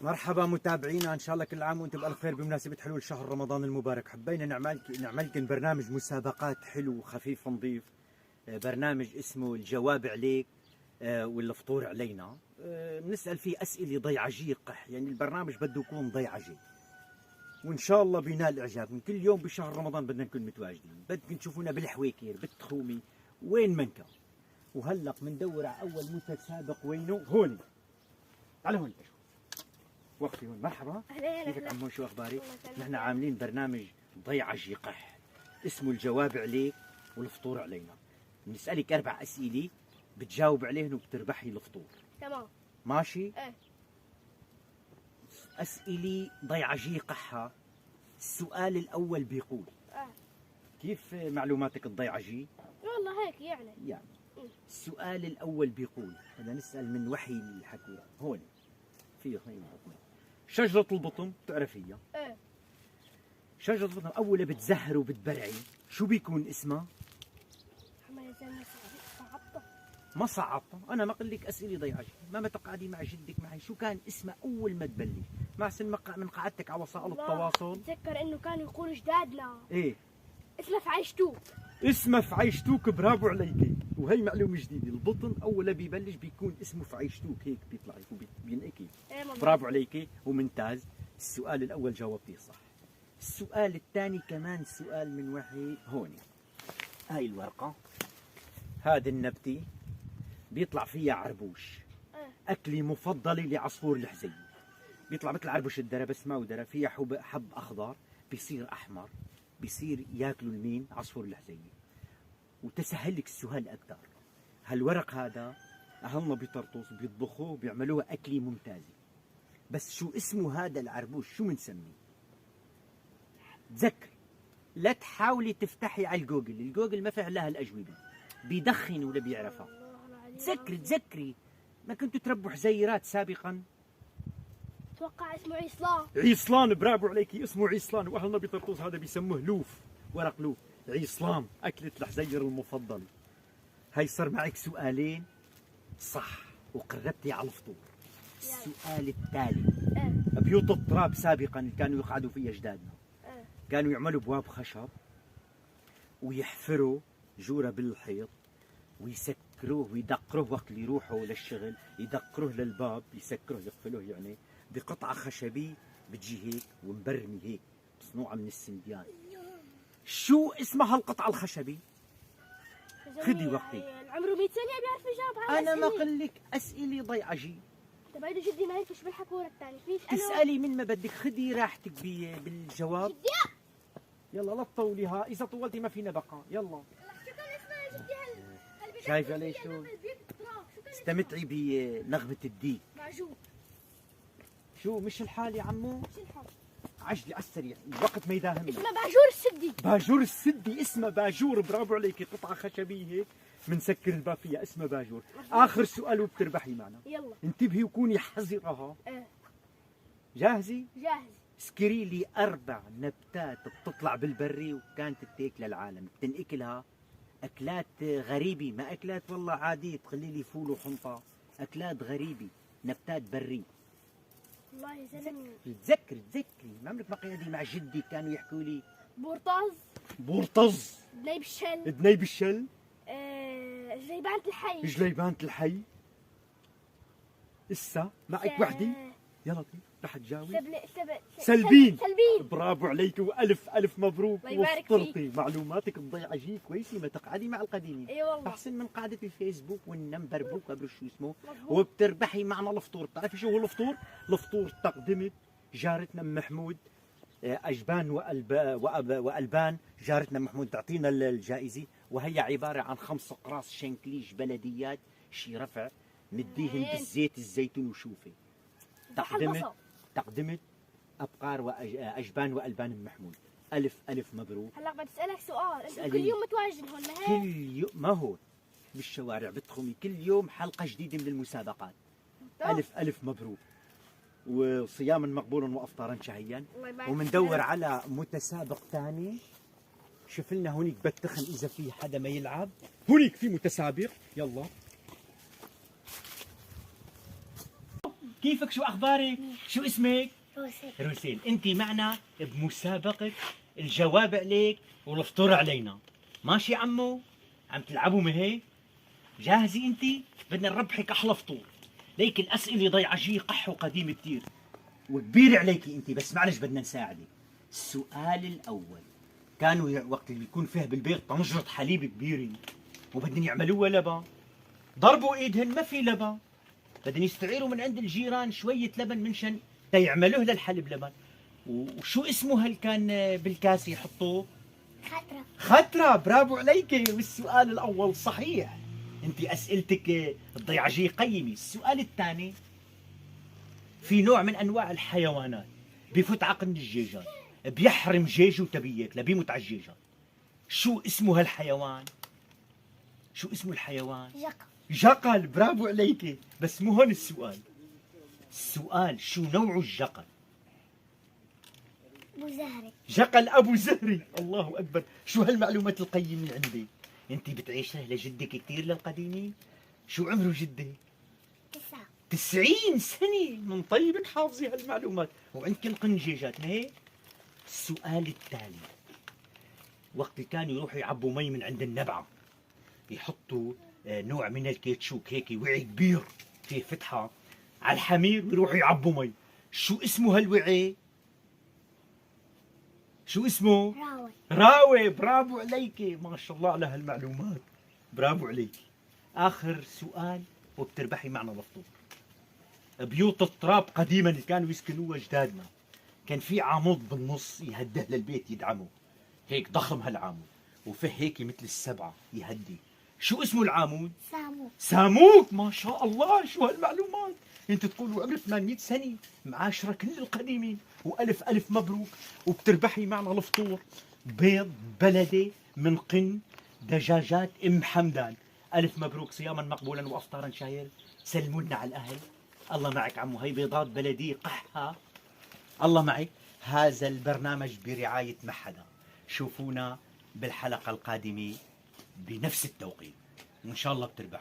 مرحبا متابعينا، ان شاء الله كل عام وانتم بالف خير بمناسبه حلول شهر رمضان المبارك. حبينا نعملكم برنامج مسابقات حلو وخفيف ونظيف. برنامج اسمه الجواب عليك والفطور علينا. بنسال فيه اسئله ضيعجيه قح، يعني البرنامج بده يكون ضيعجي وان شاء الله بينال اعجابكم. كل يوم بشهر رمضان بدنا نكون متواجدين، بدكم تشوفونا بالحويكير بالتخومي وين ما كان. وهلا بندور على اول متسابق. وينه؟ هون. تعال هون شوف. وقفي هون. مرحبا، كيفك عمو؟ شو اخبارك؟ نحن عاملين برنامج ضيعجي قح اسمه الجواب عليك والفطور علينا. بنسالك 4 اسئله بتجاوب عليهن وبتربحي الفطور. تمام ماشي؟ ايه. اسئله ضيعجيه قحه. السؤال الاول بيقول كيف معلوماتك الضيعجيه؟ والله هيك يعني. السؤال الاول بيقول، بدنا نسال من وحي الحكي. هون في شجرة البطم بتعرفيها؟ ايه. شجرة البطم أول بتزهر وبتبرعي شو بيكون اسمها؟ ما صعبتها، أنا ما قل لك أسئلة ضيعة. ما تقعدي مع جدك معي، شو كان اسمها أول ما تبلش؟ مع سن من قعدتك على وسائل التواصل. بتذكر إنه كانوا يقولوا جدادنا إيه؟ اسمها فعيشتوك. اسمها فعيشتوك، برافو عليكي. وهي معلومة جديدة، البطن أول بيبلش بيكون اسمه فعيشتوك، هيك بيطلع بينقي. برافو عليكي وممتاز. السؤال الأول جاوبتيه صح. السؤال الثاني كمان سؤال من وحي. هون هاي الورقة، هذا النبتة بيطلع فيها عربوش. أكلي مفضلة لعصفور الحزين. بيطلع مثل عربوش الدرة بس ما هو درة، فيها حب أخضر بيصير أحمر، بيصير ياكلوا المين؟ عصفور الحزين. وتسهل لك السؤال أكثر، هالورق هذا أهلنا بطرطوس بيطبخوه بيعملوه أكلة ممتازة. بس شو اسمه هذا العربوش؟ شو بنسميه؟ تذكري، لا تحاولي تفتحي على الجوجل ما فيها لها الأجوبة، بيدخن ولا بيعرفها. تذكري ما كنتوا تربوا حزيرات سابقا؟ اتوقع اسمه عيصلان. عيصلان، برافو عليكي، اسمه عيصلان. واهلنا بطرطوس هذا بيسموه لوف، ورق لوف. عيصلان اكلة الحزير المفضل. هي صار معك سؤالين صح وقربتي على الفطور. السؤال التالي، بيوت التراب سابقا اللي كانوا يقعدوا فيها اجدادنا كانوا يعملوا بواب خشب ويحفروا جوره بالحيط ويسكروه ويدقروه وقت اللي يروحوا للشغل، يدقروه للباب، يسكروه يقفلوه يعني بقطعه خشبيه بتجي هيك ومبرمي هيك مصنوعه من السنديان. شو اسمها هالقطعه الخشبي؟ خدي وقتي. عمره 100 سنه بيعرف يجاوب على انا ما اقول لك اسئله ضيعجي. طب هيدا جدي ما ينفش بالحكوره الثاني فيش انا تسالي من ما بدك، خدي راحتك بالجواب. جدي يلا لا تطوليها، اذا طولتي ما فينا بقى. يلا شو كان اسمها جدي؟ شايفه علي شو؟ استمتعي بنغمه الديك. معجون. شو مش الحال يا عمو؟ شو الحال؟ عجلي على السريع، الوقت ما يداهمنا. اسمها باجور السدي. باجور السدي، اسمها باجور، برافو عليكي. قطعه خشبيه هيك بنسكر الباب فيها، اسمها باجور. اخر سؤال وبتربحي معنا. يلا انتبهي وكوني حذرة. جاهزه؟ جاهز. اسكري لي 4 نباتات بتطلع بالبري وكانت تاكل للعالم، بتنأكلها اكلات غريبه، ما اكلات والله عاديه تخلي لي فول وحنطه، اكلات غريبه، نباتات بري. والله يا زلمه تذكري ما عمرك ما قيادي مع جدي كانوا يحكوا لي؟ بورطز، دنيب الشل، دنيب الشل، جليبانة الحي، جليبانة الحي. اسا معك وحده؟ يلا رح تجاوب. سلبين. برافو عليك والف مبروك وفطرتي. معلوماتك الضيعجيه كويسه، ما تقعدي مع القديمين. اي والله احسن من قعده الفيسبوك والنمبر بوك قبل شو اسمه. وبتربحي معنا الفطور. بتعرفي شو هو الفطور؟ الفطور تقدمت جارتنا محمود اجبان والبان. جارتنا محمود تعطينا الجائزه، وهي عباره عن 5 اقراص شنكليش بلديات شي رفع نديهم بالزيت الزيتون وشوفي. تقدمت أبقار وأجبان وألبان محمود. ألف مبروك. هلا بدي أسألك سؤال، أنت كل يوم متواجد هون ما هيك؟ كل يوم، ما هو بالشوارع بتخمي كل يوم حلقة جديدة من المسابقات. ألف مبروك، وصياما مقبولا وأفطارا شهيا. ومندور على متسابق ثاني. شوف لنا هونيك بتخن إذا في حدا ما يلعب. هونيك في متسابق، يلا كيفك؟ شو اخبارك؟ شو اسمك؟ روسي. روسين. انت معنا بمسابقة الجواب عليك والفطور علينا. ماشي عمو؟ عم تلعبوا ما هيك؟ جاهزة انت؟ بدنا نربحك احلى فطور. ليك الاسئلة ضيعجية قح وقديم كتير وكبير عليكي انت، بس معلش بدنا نساعدك. السؤال الاول، كانوا وقت اللي بيكون فيه بالبيت طنجرة حليب كبيرة وبدهم يعملوها لبن، ضربوا ايدهن ما في لبن، بدهم يستعيروا من عند الجيران شوية لبن منشان تيعملوه للحليب لبن. وشو اسمه هل كان بالكاسة يحطوه؟ خطرة. خطرة. برافو عليك، والسؤال الأول صحيح. أنت أسئلتك الضيعجية قيمة. السؤال الثاني، في نوع من أنواع الحيوانات بفوت عقل الدجاجات بيحرم جيجه تبي ياكله بيموت على الدجاجات. شو اسمه هالحيوان؟ شو اسمه الحيوان؟ جقة. جقل. برافو عليك، بس مو هون السؤال. السؤال شو نوع الجقل؟ أبو زهري. جقل ابو زهري. الله اكبر، شو هالمعلومات القيمة عندي. انت بتعيشه لجدك كثير للقديمة؟ شو عمره جدك؟ 9. 90 سنة. من طيبك حافظي هالمعلومات وعندك القنجيجات ما هيك؟ السؤال التالي، وقت اللي كانوا يروحوا يعبوا مي من عند النبعة يحطوا نوع من الكيتشوك هيك وعي كبير فيه فتحة على الحمير ويروحوا يعبوا مي. شو اسمه هالوعي؟ شو اسمه؟ راوي. راوي. برافو عليك، ما شاء الله على هالمعلومات. برافو عليك. آخر سؤال وبتربحي معنا الفطور. بيوت التراب قديما اللي كانوا يسكنوها أجدادنا كان في عمود بالنص يهده للبيت يدعمه، هيك ضخم هالعمود وفيه هيك مثل السبعة يهدي. شو اسمه العمود؟ سامو. ساموك. ما شاء الله، شو هالمعلومات. انت تقولوا عمر 800 سنة معاشرة كل القديمين، والف الف مبروك. وبتربحي معنا الفطور بيض بلدي من قن دجاجات ام حمدان. الف مبروك، صياما مقبولا وافطارا شهير. سلموا لنا على الاهل. الله معك عمو، هي بيضات بلدية قحها. الله معك. هذا البرنامج برعاية محدا. شوفونا بالحلقة القادمة بنفس التوقيت وإن شاء الله بتربحوا.